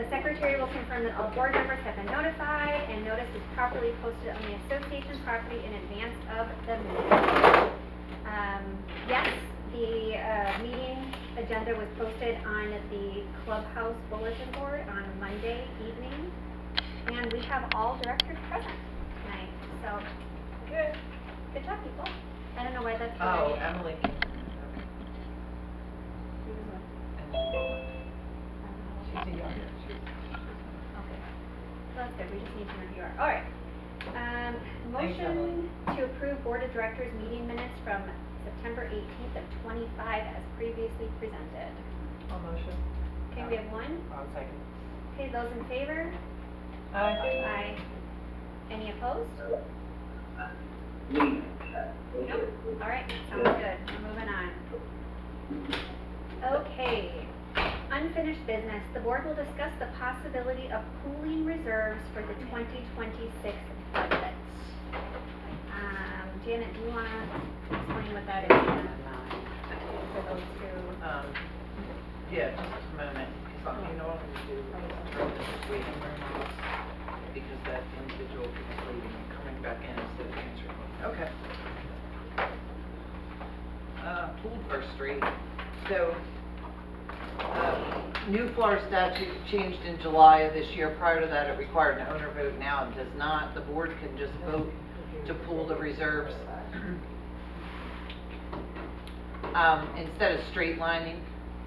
The secretary will confirm that all board members have been notified and notice is properly posted on the association property in advance of the meeting. Yes, the meeting agenda was posted on the clubhouse bulletin board on Monday evening, and we have all directors present tonight, so good job, people. I don't know why that's. Oh, Emily. She's a young. Okay, so that's good, we just need to review our, all right. Motion to approve Board of Directors meeting minutes from September 18th of 25 as previously presented. I'll motion. Okay, we have one. I'll second. Okay, those in favor? Aye. Aye. Any opposed? Me. Nope. All right, sounds good, we're moving on. Okay, unfinished business. The board will discuss the possibility of pooling reserves for the 2026 budget. Janet, do you want to explain what that is for those two? Yeah, just a moment, because you know what I'm going to do, turn this waiting room off, because that individual is leaving and coming back in instead of answering. Okay. Pooled First Street. So, new Florida statute changed in July of this year. Prior to that, it required an owner vote. Now it does not. The board can just vote to pool the reserves. Instead of straight lining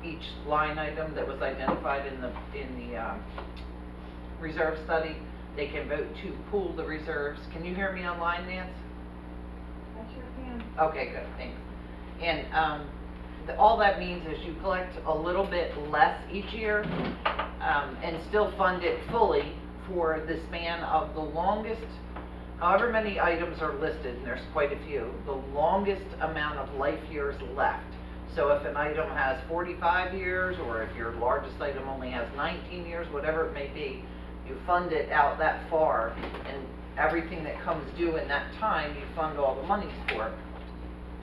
each line item that was identified in the reserve study, they can vote to pool the reserves. Can you hear me online, Nance? I sure can. Okay, good, thanks. And all that means is you collect a little bit less each year and still fund it fully for the span of the longest, however many items are listed, and there's quite a few, the longest amount of life years left. So if an item has 45 years, or if your largest item only has 19 years, whatever it may be, you fund it out that far, and everything that comes due in that time, you fund all the monies for.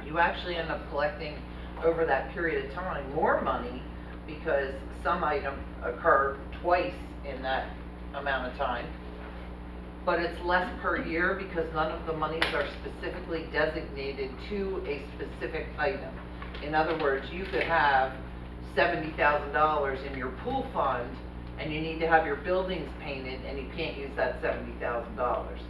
You actually end up collecting over that period of time more money because some items occur twice in that amount of time, but it's less per year because none of the monies are specifically designated to a specific item. In other words, you could have $70,000 in your pool fund and you need to have your buildings painted and you can't use that $70,000.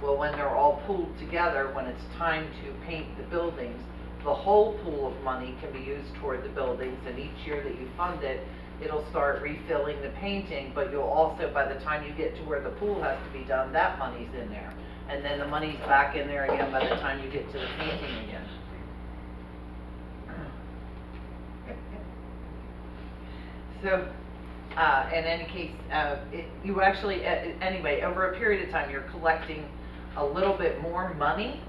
Well, when they're all pooled together, when it's time to paint the buildings, the whole pool of money can be used toward the buildings, and each year that you fund it, it'll start refilling the painting, but you'll also, by the time you get to where the pool has to be done, that money's in there. And then the money's back in there again by the time you get to the painting again. So, in any case, you actually, anyway, over a period of time, you're collecting a little bit more money,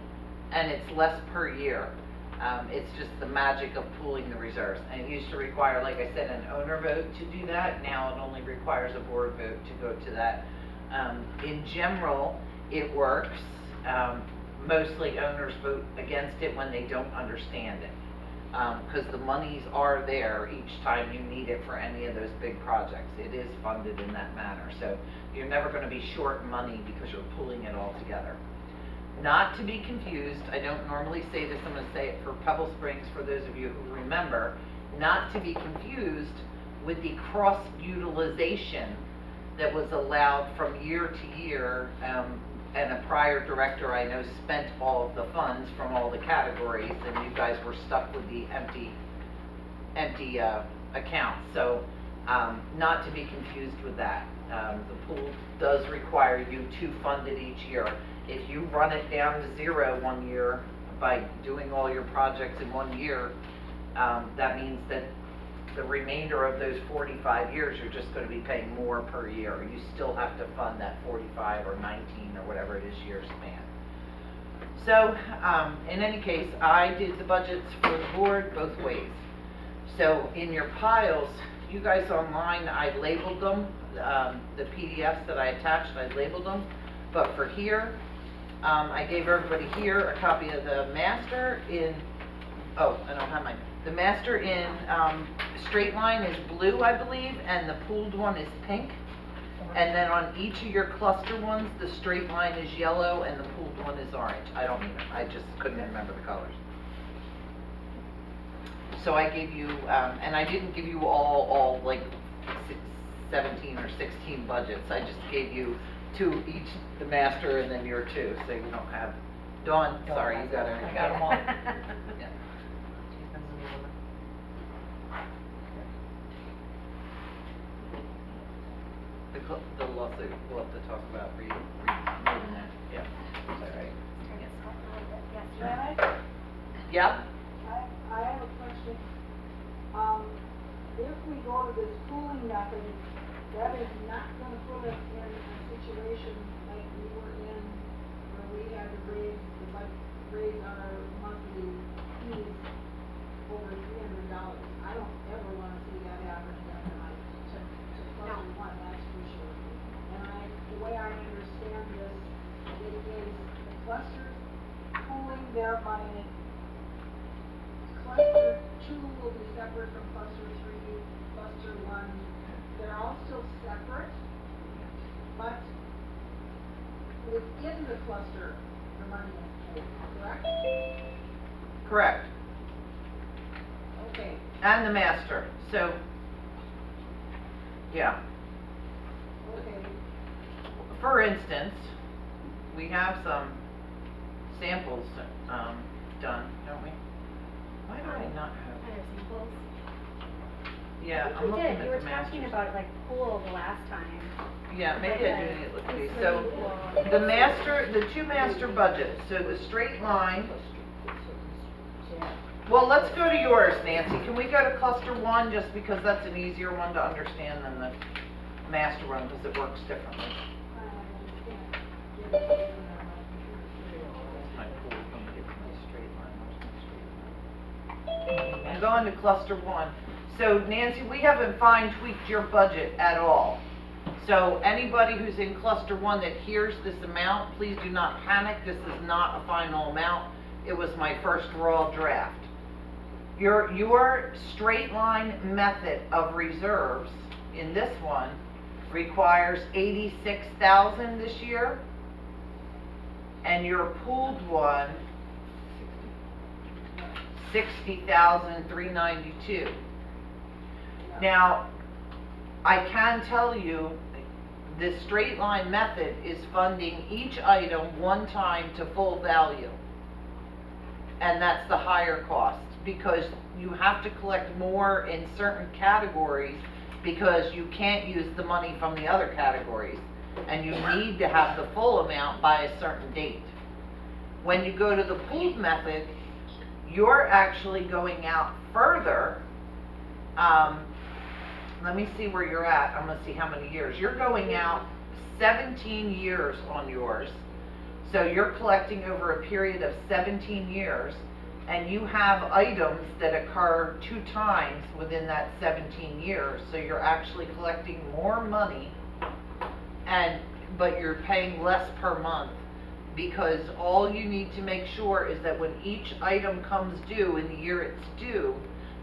and it's less per year. It's just the magic of pooling the reserves. And it used to require, like I said, an owner vote to do that. Now it only requires a board vote to go to that. In general, it works. Mostly owners vote against it when they don't understand it. Because the monies are there each time you need it for any of those big projects. It is funded in that manner. So you're never going to be short money because you're pooling it all together. Not to be confused, I don't normally say this, I'm going to say it for Pebble Springs for those of you who remember, not to be confused with the cross-utilization that was allowed from year to year, and a prior director I know spent all of the funds from all the categories, and you guys were stuck with the empty accounts. So not to be confused with that. The pool does require you to fund it each year. If you run it down to zero one year by doing all your projects in 1 year, that means that the remainder of those 45 years you're just going to be paying more per year. You still have to fund that 45 or 19 or whatever it is year span. So in any case, I did the budgets for the board both ways. So in your piles, you guys online, I labeled them, the PDFs that I attached, I labeled them. But for here, I gave everybody here a copy of the master in, oh, I don't have mine. The master in straight line is blue, I believe, and the pooled one is pink. And then on each of your cluster ones, the straight line is yellow and the pooled one is orange. I don't either, I just couldn't remember the colors. So I gave you, and I didn't give you all like 17 or 16 budgets. I just gave you two each, the master and then your two, so you don't have, Dawn, sorry, you got I got 'em all. Yeah. The lawsuit, we'll have to talk about reading that, yeah. Is that right? Yes, May I? Yep, I have a question. If we go to this pooling method, that is not gonna put us in a situation like we were in, where we had to raise our monthly fees over $300. I don't ever wanna see that happen again to cluster one, that's for sure. And the way I understand this, it is the clusters pooling their money. Cluster 2 will be separate from cluster 3, cluster 1, they're all still separate, but within the cluster, the money is pooled, correct? correct, Okay, and the master, so, yeah. okay, For instance, we have some samples, done, don't we? Why do I not have, Other samples. yeah, I I'm think looking we at did, the you were masters. talking about like pool the last time. Yeah, maybe I do need to look at these, This so, swimming pool. the master, the two master budgets, so the straight line, well, let's go to yours, Nancy, can we go to cluster 1, just because that's an easier one to understand than the master one, because it works differently. I understand. My pool, let me get to my straight line, where's my straight line? I'm going to cluster 1. So Nancy, we haven't fine tweaked your budget at all. So anybody who's in cluster 1 that hears this amount, please do not panic. This is not a final amount. It was my first raw draft. Your straight line method of reserves in this one requires 86,000 this year. And your pooled one, 60,392. Now, I can tell you, this straight line method is funding each item one time to full value. And that's the higher cost, because you have to collect more in certain categories because you can't use the money from the other categories. And you need to have the full amount by a certain date. When you go to the pooled method, you're actually going out further. Let me see where you're at. I'm gonna see how many years. You're going out 17 years on yours. So you're collecting over a period of 17 years, and you have items that occur 2 times within that 17 years. So you're actually collecting more money, but you're paying less per month, because all you need to make sure is that when each item comes due in the year it's due,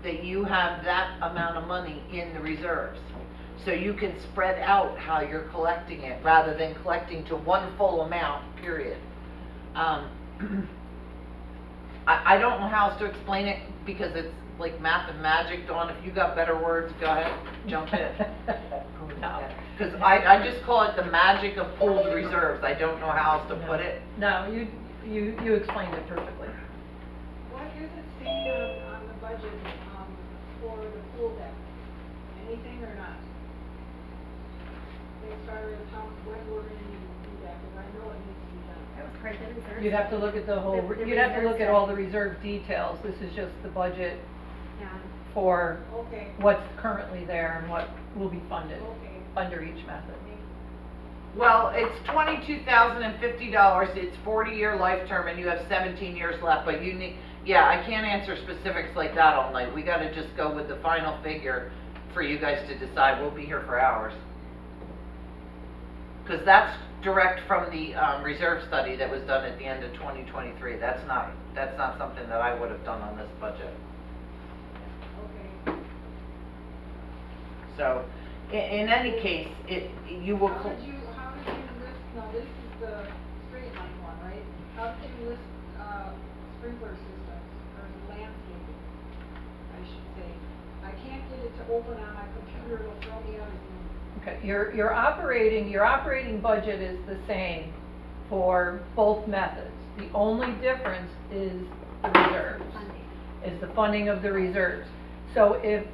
that you have that amount of money in the reserves. So you can spread out how you're collecting it rather than collecting to one full amount, period. I don't know how else to explain it because it's like math and magic. Dawn, if you got better words, go ahead, jump in. No. Because I just call it the magic of pooled reserves. I don't know how else to put it. No, you explained it perfectly. What is it saying on the budget, for the pool deck? Anything or not? As far as when we're gonna need to do that, because I know it needs to be done. That was part of the reserve. You'd have to look at the whole, The you'd have to reserve look at all the study. reserve details. This is just the budget Yeah. for Okay, what's currently there and what will be funded okay. under each method. Well, it's $22,050. It's 40-year life term, and you have 17 years left. But you need, yeah, I can't answer specifics like that all night. We got to just go with the final figure for you guys to decide. We'll be here for hours. Because that's direct from the reserve study that was done at the end of 2023. That's not something that I would have done on this budget. Okay. So, In any case, you will. How did you list, now this is the straight line one, right? How did you list, sprinkler systems or landscaping, I should say? I can't get it to open on my computer, it'll throw me out of Zoom. Okay, your operating budget is the same for both methods. The only difference is the reserves, Funding. is the funding of the reserves. So if,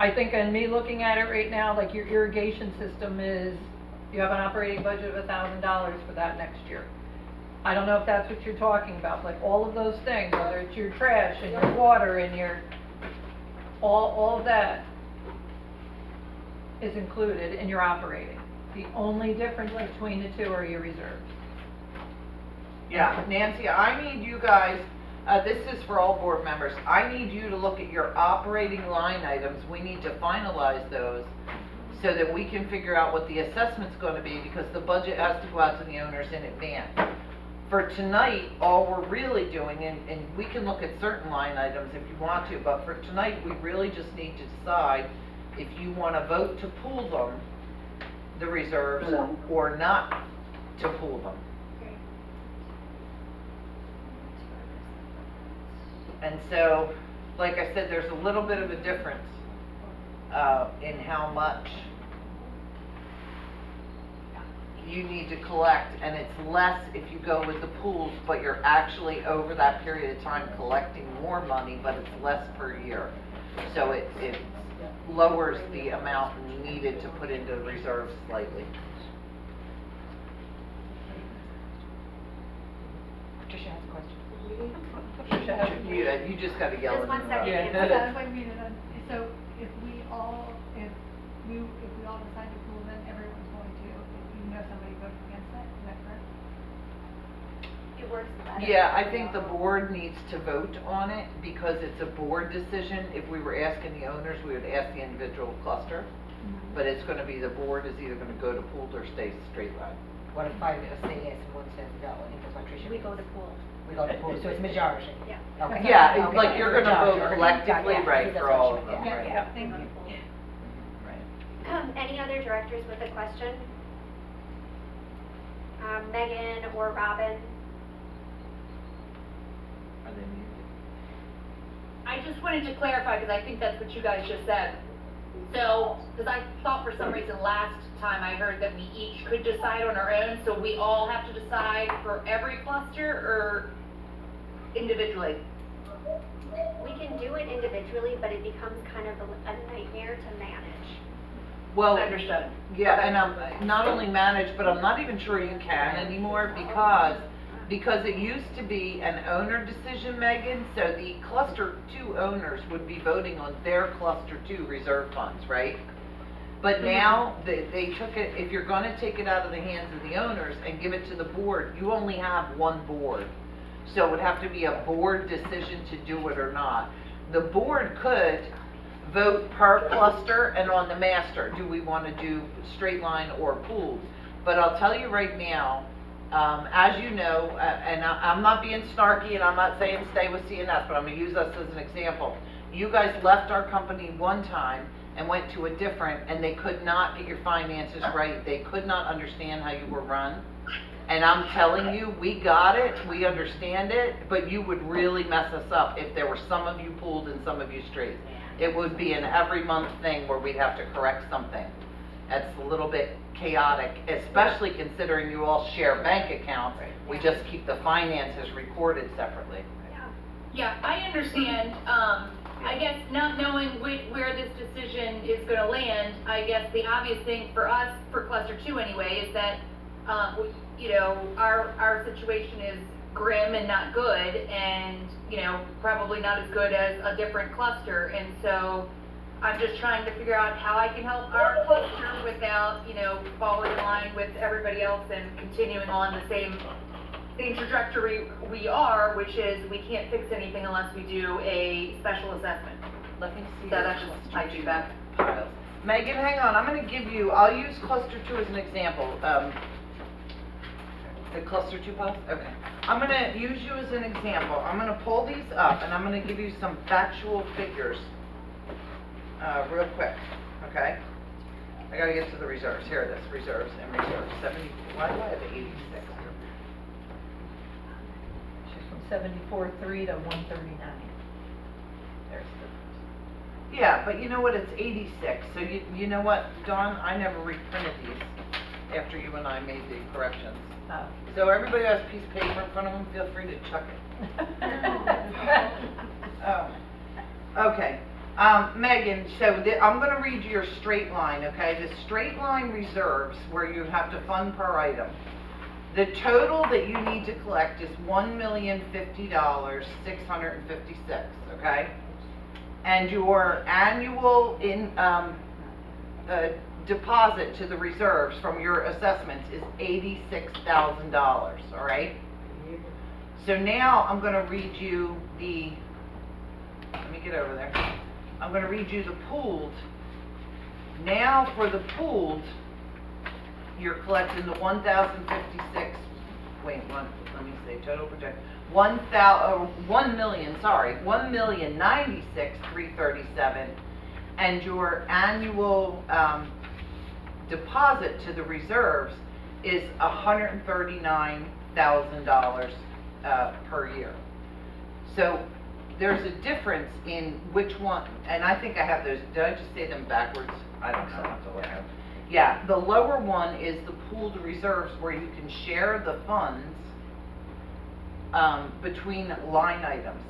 I think on me looking at it right now, like your irrigation system is, you have an operating budget of $1,000 for that next year. I don't know if that's what you're talking about, like all of those things, whether it's your trash and your water and your, all of that is included in your operating. The only difference between the two are your reserves. Yeah, Nancy, I need you guys, this is for all board members, I need you to look at your operating line items. We need to finalize those so that we can figure out what the assessment's gonna be, because the budget has to go out to the owners in advance. For tonight, all we're really doing, and we can look at certain line items if you want to, but for tonight, we really just need to decide if you wanna vote to pool them, the reserves, or not to pool them. Okay. And so, like I said, there's a little bit of a difference in how much you need to collect, and it's less if you go with the pools, but you're actually over that period of time collecting more money, but it's less per year. So it lowers the amount needed to put into the reserves slightly. Patricia has a question. Tricia has- You just gotta yell. Just one into second, the- Nancy. Yeah. That's what I mean, so if we all decide to pool, then everyone's going to, if you know somebody voted against that, is that correct? It works better. Yeah, I think the board needs to vote on it because it's a board decision. If we were asking the owners, we would ask the individual cluster. But it's gonna be the board is either gonna go to pooled or stay straight line. What if I say yes and one says no, and if Patricia. We go to pool. We go to pool, so it's majority. Yeah. Okay. Yeah, Okay. like you're gonna vote Majority. collectively, Yeah, right, that's for what all she of meant, them, yeah. right? Yeah, We thank go to you. pool. Right. Any other directors with a question? Megan or Robin? Are they muted? I just wanted to clarify, because I think that's what you guys just said. So, because I thought for some reason last time I heard that we each could decide on our own, so we all have to decide for every cluster or individually? We can do it individually, but it becomes kind of a nightmare to manage. Well, Understood. yeah, and I'm not only managed, but I'm not even sure you can anymore because it used to be an owner decision, Megan, so the cluster 2 owners would be voting on their cluster 2 reserve funds, right? But now, they took it, if you're gonna take it out of the hands of the owners and give it to the board, you only have one board. So it would have to be a board decision to do it or not. The board could vote per cluster and on the master, do we wanna do straight line or pooled? But I'll tell you right now, as you know, and I'm not being snarky and I'm not saying stay with CNS, but I'm gonna use us as an example. You guys left our company one time and went to a different, and they could not get your finances right. They could not understand how you were run. And I'm telling you, we got it, we understand it, but you would really mess us up if there were some of you pooled and some of you straight. It would be an every month thing where we'd have to correct something. That's a little bit chaotic, especially considering you all share bank accounts. We just keep the finances recorded separately. Yeah, I understand. I guess not knowing where this decision is gonna land, I guess the obvious thing for us, for cluster 2 anyway, is that, you know, our situation is grim and not good, and, you know, probably not as good as a different cluster, and so I'm just trying to figure out how I can help our cluster without, you know, falling in line with everybody else and continuing on the same trajectory we are, which is we can't fix anything unless we do a special assessment. Let me see. So that's just my feedback. Piles. Megan, hang on, I'm gonna give you, I'll use cluster 2 as an example. The cluster 2 piles? Okay. I'm gonna use you as an example. I'm gonna pull these up and I'm gonna give you some factual figures, real quick, okay? I gotta get to the reserves, here it is, reserves and reserves, 70, why do I have 86 here? She's from 74.3 to 139. There's the, Yeah, but you know what, it's 86, so you know what, Dawn, I never reprinted these after you and I made the corrections. So everybody who has a piece of paper in front of them, feel free to chuck it. Oh. Okay, Megan, so I'm gonna read you your straight line, okay? The straight line reserves, where you have to fund per item. The total that you need to collect is $1,050,656, okay? And your annual deposit to the reserves from your assessments is $86,000, all right? So now I'm gonna read you the, let me get over there. I'm gonna read you the pooled. Now for the pooled, you're collecting the 1,056, let me say, total project, 1,096,337, and your annual, deposit to the reserves is $139,000 per year. So there's a difference in which one, and I think I have those, did I just say them backwards? I don't know, I have to look at them. Yeah, the lower one is the pooled reserves, where you can share the funds between line items.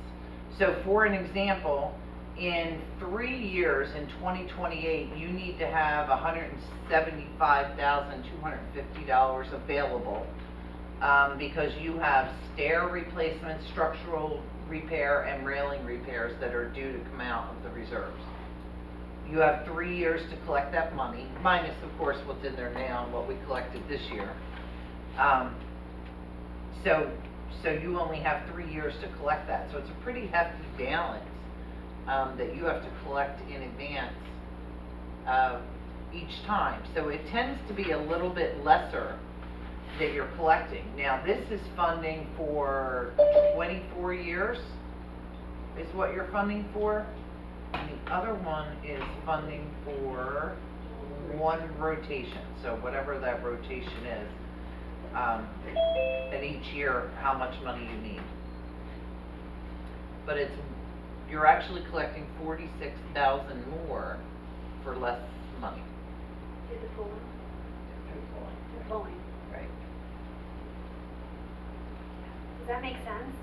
So for an example, in 3 years, in 2028, you need to have $175,250 available because you have stair replacement, structural repair, and railing repairs that are due to come out of the reserves. You have 3 years to collect that money, minus of course what's in there now and what we collected this year. So you only have 3 years to collect that. So it's a pretty hefty balance that you have to collect in advance each time. So it tends to be a little bit lesser that you're collecting. Now this is funding for 24 years is what you're funding for. And the other one is funding for one rotation. So whatever that rotation is, and each year how much money you need. But you're actually collecting 46,000 more for less money. Did the pooling? The pooling. right. Does that make sense?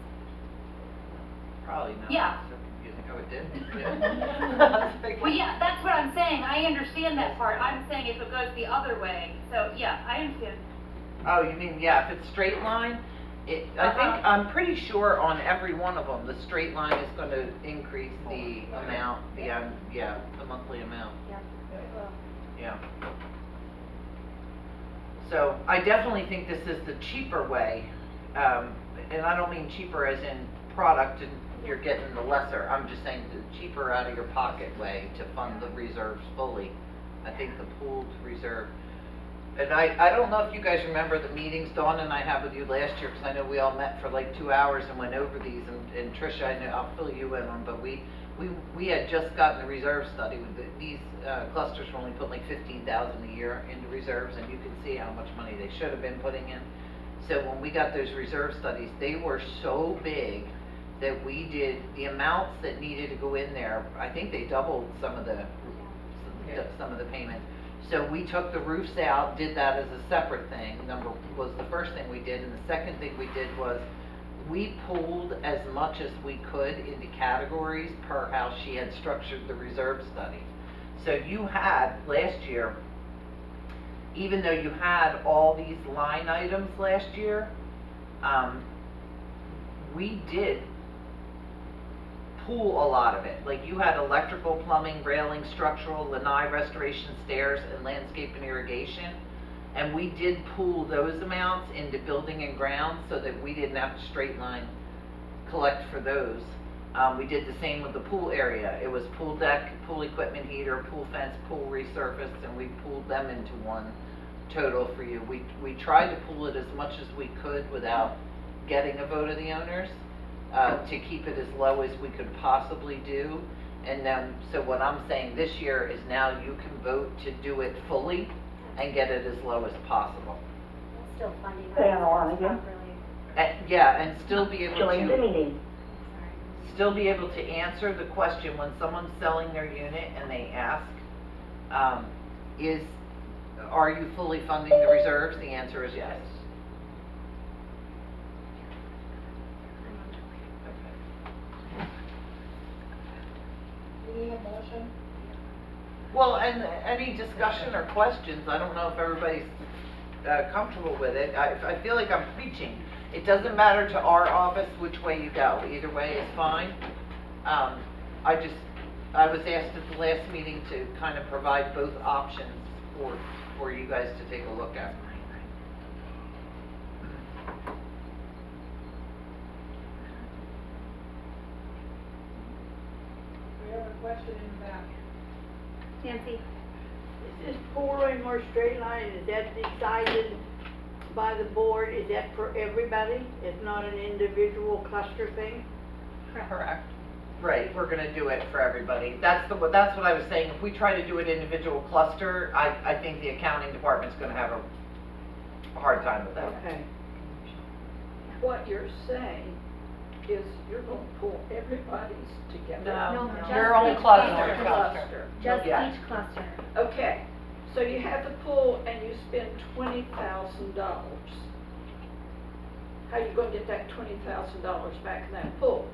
Probably not. Yeah. So confusing. Oh, it did? Yeah. Well, yeah, that's what I'm saying, I understand that part, I'm saying if it goes the other way, so, yeah, I understand. Oh, you mean, yeah, if it's straight line, I think, I'm pretty sure on every one of them, the straight line is gonna increase the amount, the monthly amount, Yep. yeah. So, I definitely think this is the cheaper way, and I don't mean cheaper as in product and you're getting the lesser, I'm just saying the cheaper out of your pocket way to fund the reserves fully. I think the pooled reserve. And I don't know if you guys remember the meetings Dawn and I had with you last year, because I know we all met for like 2 hours and went over these, and Tricia, I know, I'll fill you in on, but we had just gotten the reserve study. These clusters were only putting like $15,000 a year into reserves, and you can see how much money they should have been putting in. So when we got those reserve studies, they were so big that we did the amounts that needed to go in there. I think they doubled some of the payments. So we took the roofs out, did that as a separate thing. Was the first thing we did, and the second thing we did was we pulled as much as we could into categories per how she had structured the reserve study. So you had last year, even though you had all these line items last year, we did pool a lot of it. Like you had electrical, plumbing, railing, structural, lanai restoration, stairs, and landscape and irrigation. And we did pool those amounts into building and grounds so that we didn't have to straight line collect for those. We did the same with the pool area. It was pool deck, pool equipment heater, pool fence, pool resurface, and we pooled them into one total for you. We tried to pool it as much as we could without getting a vote of the owners, to keep it as low as we could possibly do. And so what I'm saying this year is now you can vote to do it fully and get it as low as possible. Still funding Stay on the line ourselves again. properly. Yeah, and still be able Join the to, meeting. still be able to answer the question when someone's selling their unit and they ask, are you fully funding the reserves? The answer is yes. Do we have motion? Well, and any discussion or questions, I don't know if everybody's comfortable with it. I feel like I'm preaching. It doesn't matter to our office which way you go. Either way is fine. I was asked at the last meeting to kind of provide both options for you guys to take a look at. We have a question in the back. Nancy? Is this pooling or straight line, is that decided by the board? Is that for everybody? It's not an individual cluster thing? Correct. Right, we're gonna do it for everybody. That's what I was saying. If we try to do it individual cluster, I think the accounting department's gonna have a hard time with that. Okay. What you're saying is you're gonna pull everybody's together. No, No, just your own each cluster. Cluster. Just Yeah. each cluster. Okay, so you have the pool and you spend $20,000. How you gonna get that $20,000 back in that pool?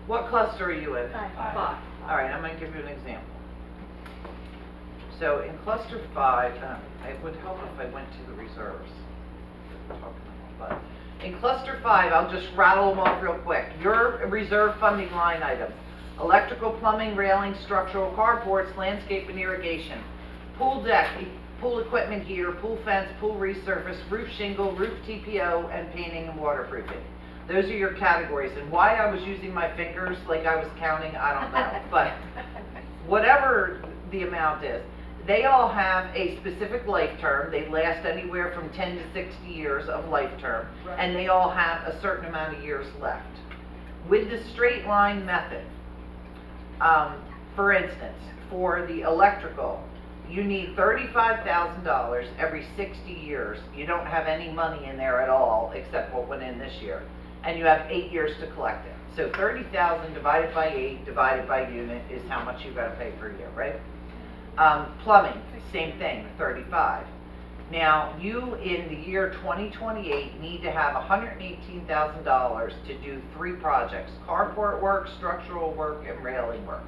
What cluster are you in? Five. All right, I'm gonna give you an example. So in cluster 5, it would help if I went to the reserves. But in cluster 5, I'll just rattle them off real quick. Your reserve funding line items: electrical, plumbing, railing, structural, carports, landscape and irrigation, pool deck, pool equipment heater, pool fence, pool resurface, roof shingle, roof TPO, and painting and waterproofing. Those are your categories, and why I was using my fingers like I was counting, I don't know, but whatever the amount is, they all have a specific life term. They last anywhere from 10 to 60 years of life term, and they all have a certain amount of years left. With the straight line method, for instance, for the electrical, you need $35,000 every 60 years. You don't have any money in there at all except what went in this year. And you have 8 years to collect it. So 30,000 divided by 8 divided by unit is how much you gotta pay per year, right? Plumbing, same thing, 35. Now, you in the year 2028 need to have $118,000 to do 3 projects: carport work, structural work, and railing work.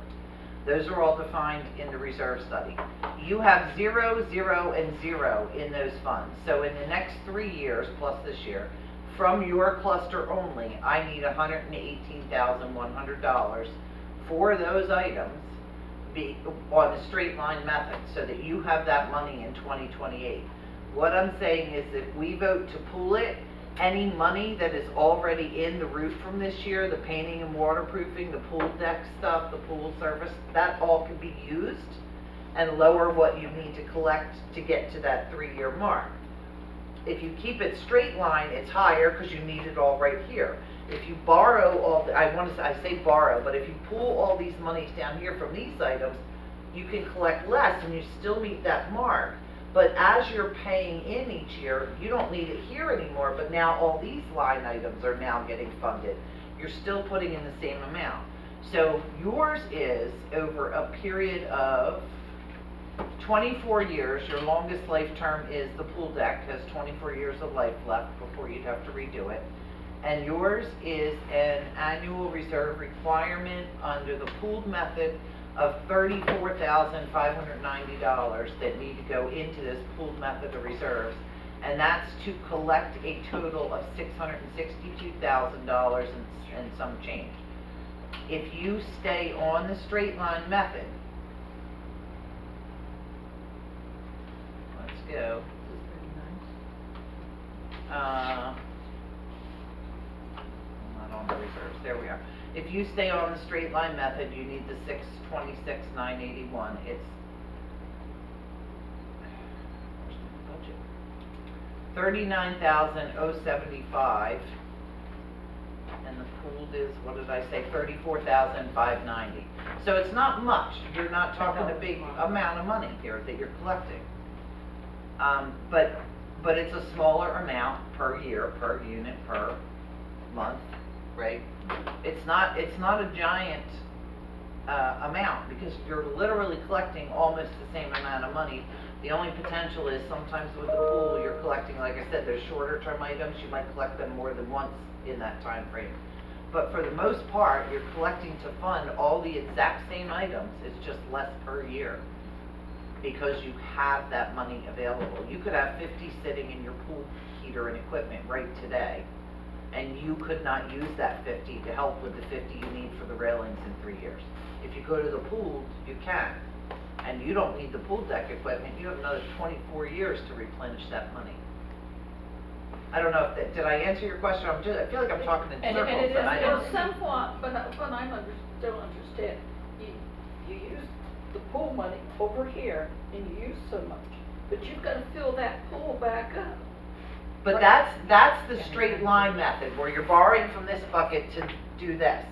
Those are all defined in the reserve study. You have 0, 0, and 0 in those funds. So in the next 3 years, plus this year, from your cluster only, I need $118,100 for those items on the straight line method, so that you have that money in 2028. What I'm saying is if we vote to pool it, any money that is already in the roof from this year, the painting and waterproofing, the pool deck stuff, the pool service, that all can be used and lower what you need to collect to get to that 3-year mark. If you keep it straight line, it's higher because you need it all right here. If you borrow all, I say borrow, but if you pull all these monies down here from these items, you can collect less and you still meet that mark. But as you're paying in each year, you don't need it here anymore, but now all these line items are now getting funded. You're still putting in the same amount. So yours is over a period of 24 years. Your longest life term is the pool deck, has 24 years of life left before you'd have to redo it. And yours is an annual reserve requirement under the pooled method of $34,590 that need to go into this pooled method of reserves. And that's to collect a total of $662,000 and some change. If you stay on the straight line method, let's go. Not on the reserves, there we are. If you stay on the straight line method, you need the $626,981. It's, where's my budget? $39,075, and the pooled is, what did I say, 34,590. So it's not much, you're not talking a big amount of money here that you're collecting. But it's a smaller amount per year, per unit, per month, right? It's not a giant amount, because you're literally collecting almost the same amount of money. The only potential is sometimes with the pool, you're collecting, like I said, there's shorter term items, you might collect them more than once in that time frame. But for the most part, you're collecting to fund all the exact same items, it's just less per year, because you have that money available. You could have 50 sitting in your pool heater and equipment right today, and you could not use that 50 to help with the 50 you need for the railings in 3 years. If you go to the pool, you can, and you don't need the pool deck equipment, you have another 24 years to replenish that money. I don't know if that, did I answer your question? I feel like I'm talking in circles, and it is, and I well, don't. Somewhat, but I'm still understand, you use the pool money over here, and you use so much, but you've gotta fill that pool back up. But that's the straight line method, where you're borrowing from this bucket to do this.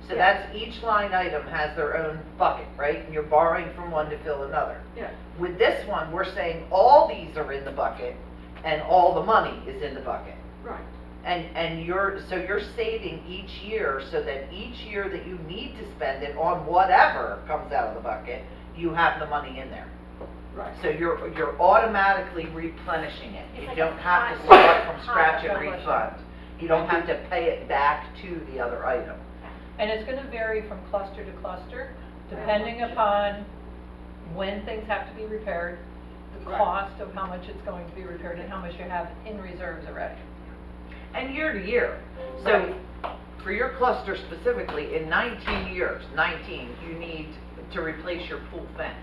So Yeah. that's, each line item has their own bucket, right? And you're borrowing from one to fill another. Yeah. With this one, we're saying all these are in the bucket, and all the money is in the bucket. Right. And you're saving each year, so that each year that you need to spend it on whatever comes out of the bucket, you have the money in there. Right. So you're automatically replenishing it. It's You like don't a have to pot- start from pot scratch and publishing. refund. You don't have to pay it back to the other item. And it's gonna vary from cluster to cluster, depending upon when things have to be repaired, the Right. cost of how much it's going to be repaired, and how much you have in reserves already. And year to year. So for your cluster specifically, in 19 years, you need to replace your pool fence.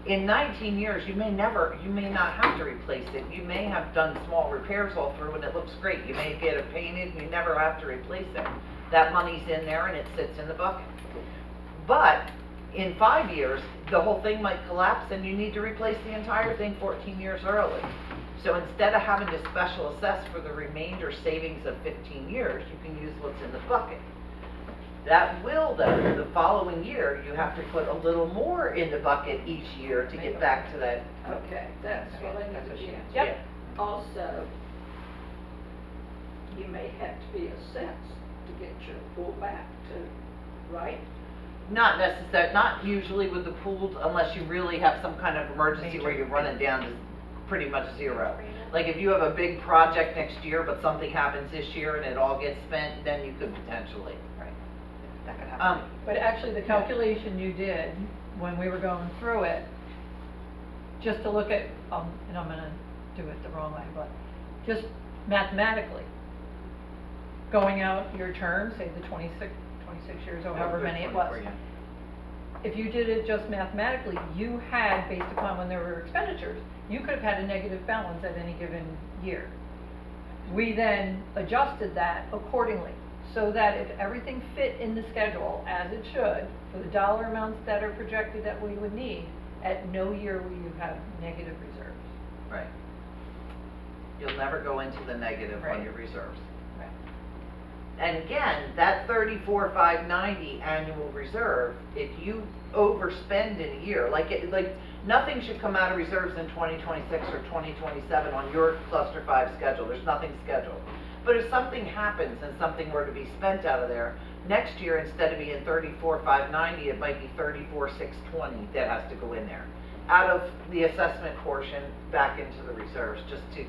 In 19 years, you may not have to replace it. You may have done small repairs all through and it looks great. You may get it painted and you never have to replace it. That money's in there and it sits in the bucket. But in 5 years, the whole thing might collapse and you need to replace the entire thing 14 years early. So instead of having to special assess for the remainder savings of 15 years, you can use what's in the bucket. That will, though, the following year, you have to put a little more in the bucket each year to get back to that. Okay, that's what I need to be. Yep. Also, you may have to be assessed to get your pool back to, right? Not necessarily, not usually with the pools, unless you really have some kind of emergency where you're running down to pretty much zero. Like if you have a big project next year, but something happens this year and it all gets spent, then you could potentially. That could happen. But actually, the calculation you did, when we were going through it, just to look at, and I'm gonna do it the wrong way, but just mathematically, going out your term, say the 26 years or however many it was. If you did it just mathematically, you had, based upon when there were expenditures, you could have had a negative balance at any given year. We then adjusted that accordingly, so that if everything fit in the schedule as it should, for the dollar amounts that are projected that we would need, at no year will you have negative reserves. Right. You'll never go into the negative on Right. your reserves. Right. And again, that 34,590 annual reserve, if you overspend in a year, like nothing should come out of reserves in 2026 or 2027 on your cluster 5 schedule. There's nothing scheduled. But if something happens and something were to be spent out of there, next year instead of being 34,590, it might be 34,620 that has to go in there, out of the assessment portion back into the reserves, just to,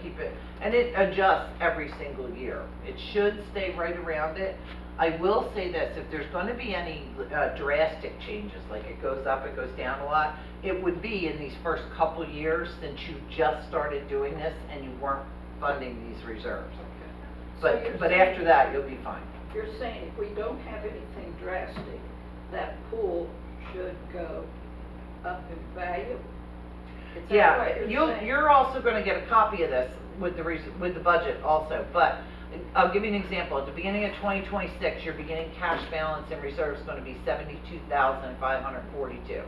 keep it. And it adjusts every single year. It should stay right around it. I will say this, if there's going to be any drastic changes, like it goes up, it goes down a lot, it would be in these first couple years since you just started doing this and you weren't funding these reserves. So you're But saying- after that, you'll be fine. You're saying if we don't have anything drastic, that pool should go up in value? Is that Yeah, what you're saying? you're also gonna get a copy of this with the budget also, but I'll give you an example. At the beginning of 2026, your beginning cash balance in reserve is gonna be 72,542,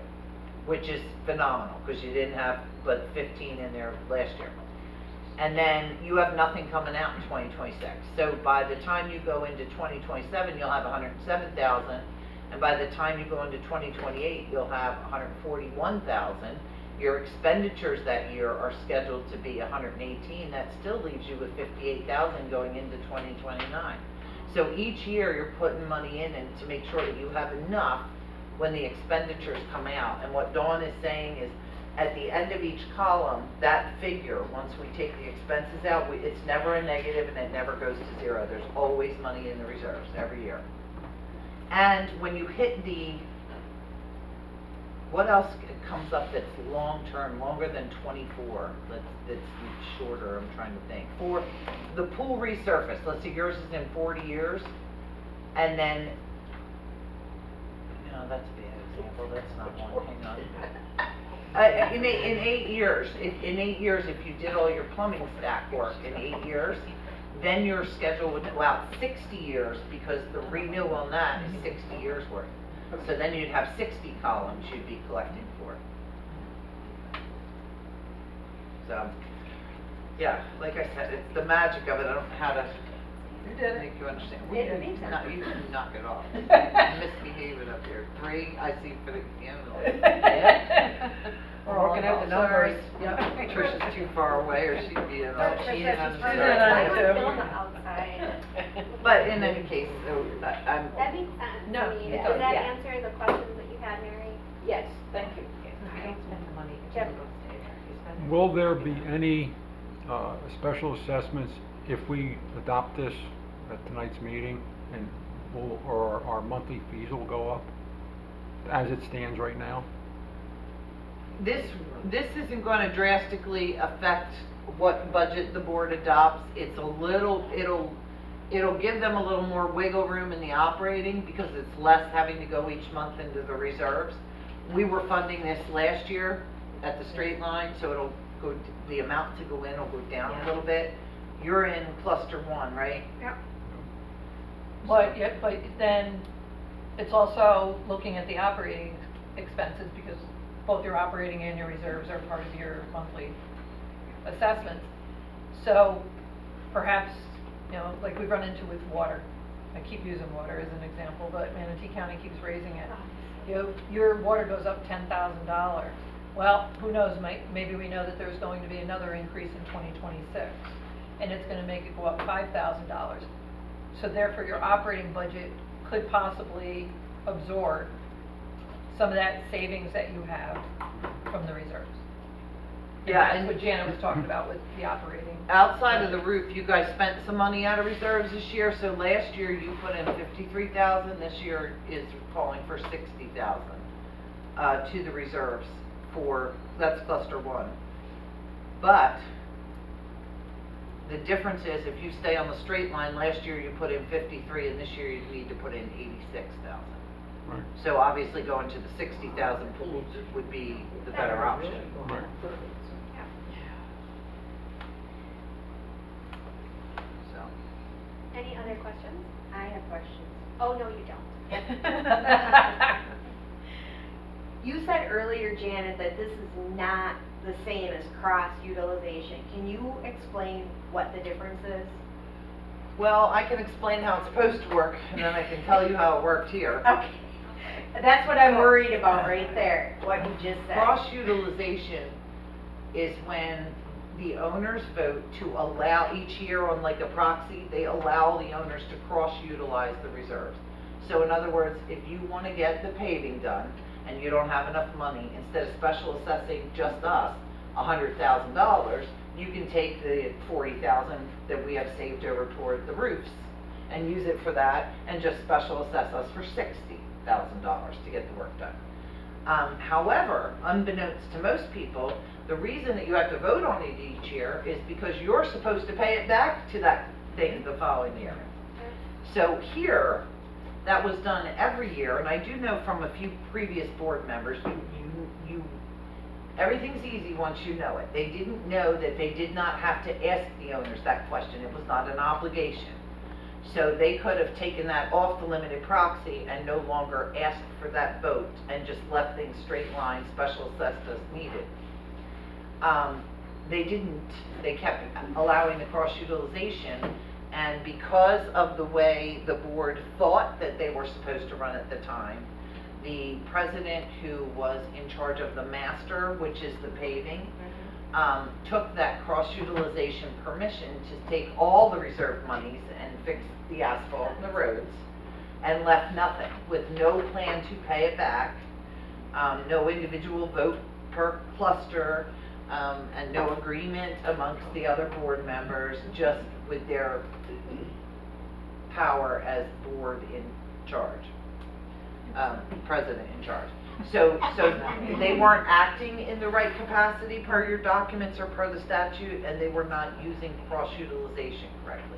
which is phenomenal, because you didn't have but 15 in there last year. And then you have nothing coming out in 2026. So by the time you go into 2027, you'll have 107,000. And by the time you go into 2028, you'll have 141,000. Your expenditures that year are scheduled to be 118. That still leaves you with 58,000 going into 2029. So each year you're putting money in and to make sure that you have enough when the expenditures come out. And what Dawn is saying is, at the end of each column, that figure, once we take the expenses out, it's never a negative and it never goes to zero. There's always money in the reserves every year. And when you hit what else comes up that's long-term, longer than 24, that's shorter, I'm trying to think. For the pool resurface, let's see, yours is in 40 years, and then, no, that's a bad example, that's not one, hang on. In 8 years, if you did all your plumbing stack work in 8 years, then your schedule would go out 60 years because the renewal on that is 60 years worth. So then you'd have 60 columns you'd be collecting for. So, yeah, like I said, it's the magic of it. I don't know how to make you understand. It makes sense. No, you can knock it off. Misbehaving up here. 3, I see for the end. Yeah. We're working out the numbers. Trisha's too far away or she'd be in on Tricia, cheating on she's the further She's in start. on I it don't too. feel on the outside. But in any case, so I'm, That makes sense No, to me. it Does does, that yeah. answer the questions that you had, Mary? Yes, thank you. I don't spend the money. Jeff. Will there be any special assessments if we adopt this at tonight's meeting, and or our monthly fees will go up as it stands right now? this isn't going to drastically affect what budget the board adopts. It's a little, it'll give them a little more wiggle room in the operating because it's less having to go each month into the reserves. We were funding this last year at the straight line, so it'll go, the amount to go in will go down a little bit. You're in cluster 1, right? Yep. But then it's also looking at the operating expenses because both your operating and your reserves are part of your monthly assessments. So perhaps, you know, like we've run into with water. I keep using water as an example, but Manatee County keeps raising it. You know, your water goes up $10,000. Well, who knows, maybe we know that there's going to be another increase in 2026, and it's gonna make it go up $5,000. So therefore, your operating budget could possibly absorb some of that savings that you have from the reserves. Yeah, And that's what Janet was talking about with the operating. Outside of the roof, you guys spent some money out of reserves this year, so last year you put in 53,000, this year is calling for 60,000 to the reserves for, that's cluster 1. But the difference is if you stay on the straight line, last year you put in 53 and this year you need to put in 86,000. Right. So obviously going to the 60,000 pools would be the better option. Right. So. Any other questions? I have questions. Oh, no, you don't. You said earlier, Janet, that this is not the same as cross-utilization. Can you explain what the difference is? Well, I can explain how it's supposed to work, and then I can tell you how it worked here. Okay. That's what I'm worried about right there, what you just said. Cross-utilization is when the owners vote to allow, each year on like a proxy, they allow the owners to cross-utilize the reserves. So in other words, if you want to get the paving done, and you don't have enough money, instead of special assessing just us $100,000, you can take the 40,000 that we have saved over toward the roofs and use it for that, and just special assess us for $60,000 to get the work done. However, unbeknownst to most people, the reason that you have to vote on it each year is because you're supposed to pay it back to that thing the following year. So here, that was done every year, and I do know from a few previous board members, everything's easy once you know it. They didn't know that they did not have to ask the owners that question. It was not an obligation. So they could have taken that off the limited proxy and no longer asked for that vote and just left things straight line, special assessed as needed. they didn't, they kept allowing the cross-utilization, and because of the way the board thought that they were supposed to run at the time, the president who was in charge of the master, which is the paving, took that cross-utilization permission to take all the reserve monies and fix the asphalt and the roads, and left nothing, with no plan to pay it back, no individual vote per cluster, and no agreement amongst the other board members, just with their power as board in charge, president in charge. So they weren't acting in the right capacity per your documents or per the statute, and they were not using cross-utilization correctly.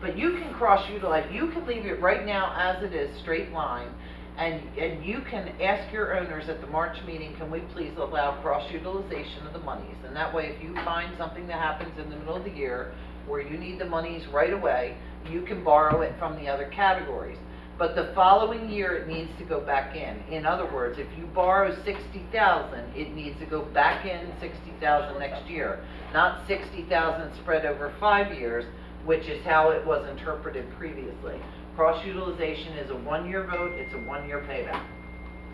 But you can cross-utilize, you can leave it right now as it is, straight line, and you can ask your owners at the March meeting, can we please allow cross-utilization of the monies? And that way, if you find something that happens in the middle of the year where you need the monies right away, you can borrow it from the other categories. But the following year, it needs to go back in. In other words, if you borrow 60,000, it needs to go back in 60,000 next year, not 60,000 spread over 5 years, which is how it was interpreted previously. Cross-utilization is a 1-year vote, it's a 1-year payback.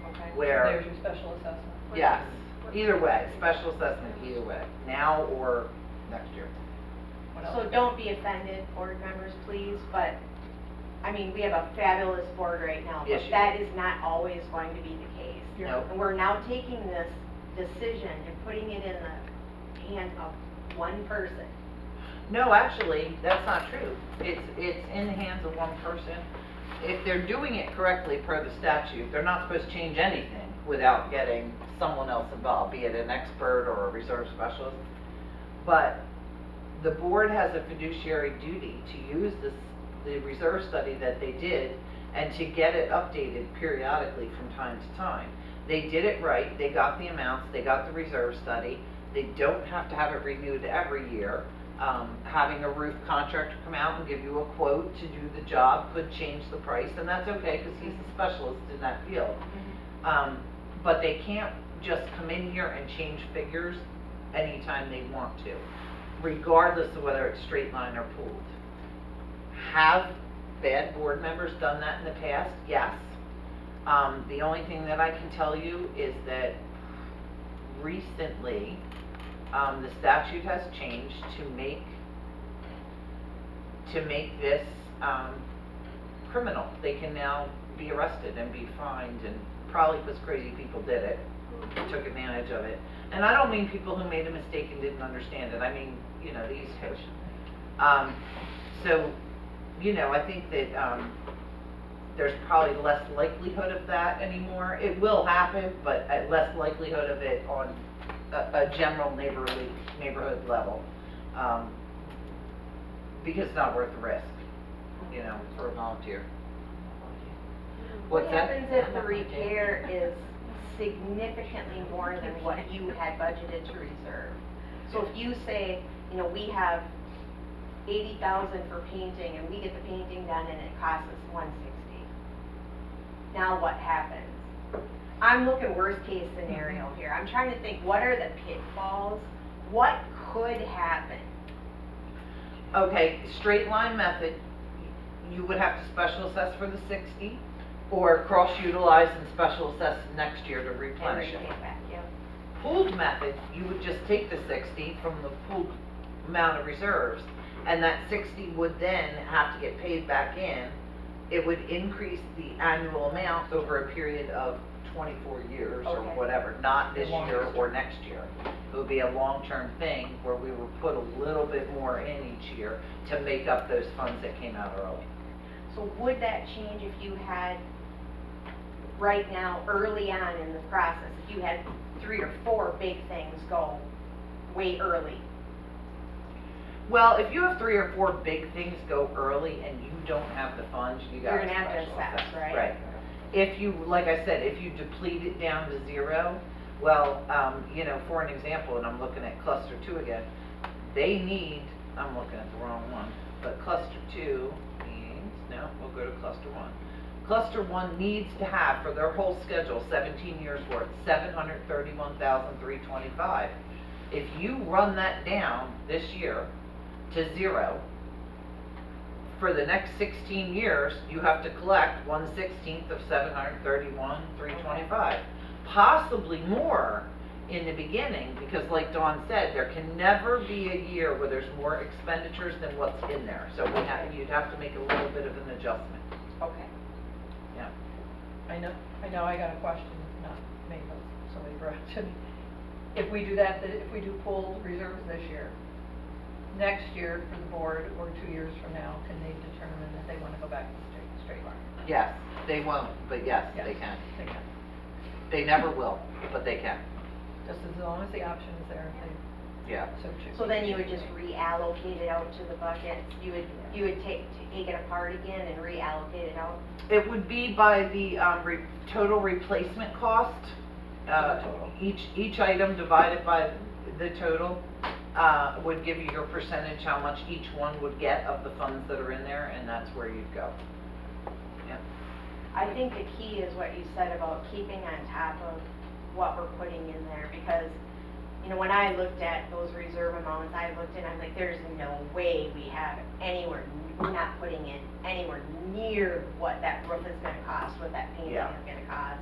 Okay. Where- There's your special assessment. Yes, either way, special assessment either way, now or next year. What else? So don't be offended, board members, please, but, I mean, we have a fabulous board right now, Yes, but you that do. is not always going to be the case. No. And we're now taking this decision and putting it in the hands of one person. No, actually, that's not true. It's in the hands of one person. If they're doing it correctly per the statute, they're not supposed to change anything without getting someone else involved, be it an expert or a reserve specialist. But the board has a fiduciary duty to use the reserve study that they did and to get it updated periodically from time to time. They did it right, they got the amounts, they got the reserve study, they don't have to have it renewed every year. Having a roof contractor come out and give you a quote to do the job could change the price, and that's okay, because he's a specialist in that field. But they can't just come in here and change figures anytime they want to, regardless of whether it's straight line or pooled. Have bad board members done that in the past? Yes. The only thing that I can tell you is that recently, the statute has changed to make this criminal. They can now be arrested and be fined, and probably because crazy people did it, took advantage of it. And I don't mean people who made a mistake and didn't understand it. I mean, you know, the East Coast. So, you know, I think that there's probably less likelihood of that anymore. It will happen, but at less likelihood of it on a general neighborhood level, because it's not worth the risk, you know, for a volunteer. What's What that? happens if the repair is significantly more than what you had budgeted to reserve? So if you say, you know, we have 80,000 for painting and we get the painting done and it costs us 160. Now what happens? I'm looking worst case scenario here. I'm trying to think, what are the pitfalls? What could happen? Okay, straight line method, you would have to special assess for the 60, or cross-utilize and special assess next year to replenish And it. repay back, yeah. Pooled method, you would just take the 60 from the pooled amount of reserves, and that 60 would then have to get paid back in. It would increase the annual amount over a period of 24 years or Okay. whatever, not this year or next year. It would be a long-term thing where we would put a little bit more in each year to make up those funds that came out early. So would that change if you had, right now, early on in the process, if you had 3 or 4 big things go way early? Well, if you have 3 or 4 big things go early and you don't have the funds, you got You're to gonna have to special assess, right? Right. If you, like I said, if you deplete it down to 0, well, you know, for an example, and I'm looking at cluster 2 again, they need, I'm looking at the wrong one, but cluster 2 means, no, we'll go to cluster 1. Cluster 1 needs to have, for their whole schedule, 17 years worth, $731,325. If you run that down this year to 0, for the next 16 years, you have to collect 1/16 of 731,325. Possibly more in the beginning, because like Dawn said, there can never be a year where there's more expenditures than what's in there. So you'd have to make a little bit of an adjustment, Okay. yeah. I know I got a question, not me, but somebody brought it to me. If we do that, if we do pool reserves this year, next year for the board, or 2 years from now, can they determine that they wanna go back to straight line? Yes, they won't, but yes, they Yes, can. They can, They never will, but they can, just as long as the option is there, if they yeah. so choose. So then you would just reallocate it out to the buckets? You would take it apart again and reallocate it out? It would be by the total replacement cost. The total. Each item divided by the total would give you your percentage, how much each one would get of the funds that are in there, and that's where you'd go. Yeah. I think the key is what you said about keeping on top of what we're putting in there, because, you know, when I looked at those reserve amounts, I looked and I'm like, there's no way we have we're not putting in anywhere near what that roof is gonna cost, what that painting Yeah. is gonna cost.